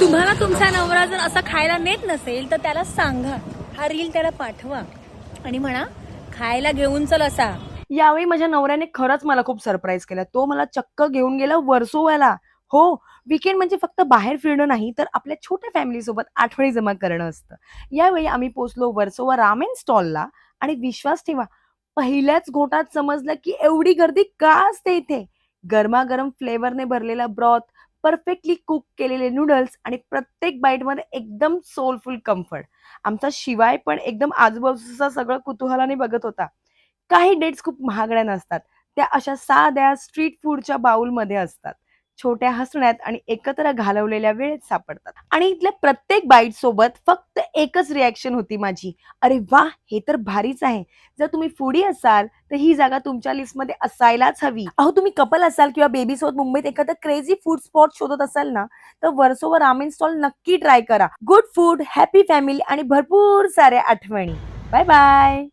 तुम्हाला तुमचा नवरा जर असं खायला नेत नसेल तर त्याला सांगा, हा रील त्याला पाठवा आणि म्हणा खायला घेऊन चल असा. यावेळी माझ्या नवऱ्याने खरंच मला खूप सरप्राईज केला. तो मला चक्क घेऊन गेला वर्सोवाला. हो, वीकेंड म्हणजे फक्त बाहेर फिरणं नाही, तर आपल्या छोट्या फॅमिलीसोबत आठवणी जमा करणं असतं. यावेळी आम्ही पोहोचलो वर्सोवा रामेन स्टॉलला आणि विश्वास ठेवा, पहिल्याच घोटात समजलं की एवढी गर्दी का असते इथे. गरमागरम फ्लेवरने भरलेला ब्रॉथ, परफेक्टली कुक केलेले नूडल्स आणि प्रत्येक बाईटमध्ये एकदम सोलफुल कम्फर्ट. आमचा शिवाय पण एकदम आजूबाजूचा सगळं कुतूहलाने बघत होता. काही डेट्स खूप महागड्या नसतात. त्या अशा साध्या स्ट्रीट फूडच्या बाउलमध्ये असतात. छोट्या हसण्यात आणि एकत्र घालवलेल्या वेळेत सापडतात. आणि इथल्या प्रत्येक बाईट सोबत फक्त एकच रिएक्शन होती माझी. "अरे वाह! हे तर भारीच आहे." जर तुम्ही फूडी असाल, तर ही जागा तुमच्या लिस्टमध्ये असायलाच हवी. अहो, तुम्ही कपल असाल किंवा बेबीसोबत मुंबईत एखादं क्रेझी फूड स्पॉट शोधत असाल ना, तर वर्सोवा रामेन स्टॉल नक्की ट्राय करा. गुड फूड, हॅपी फॅमिली आणि भरपूर साऱ्या आठवणी. Bye bye.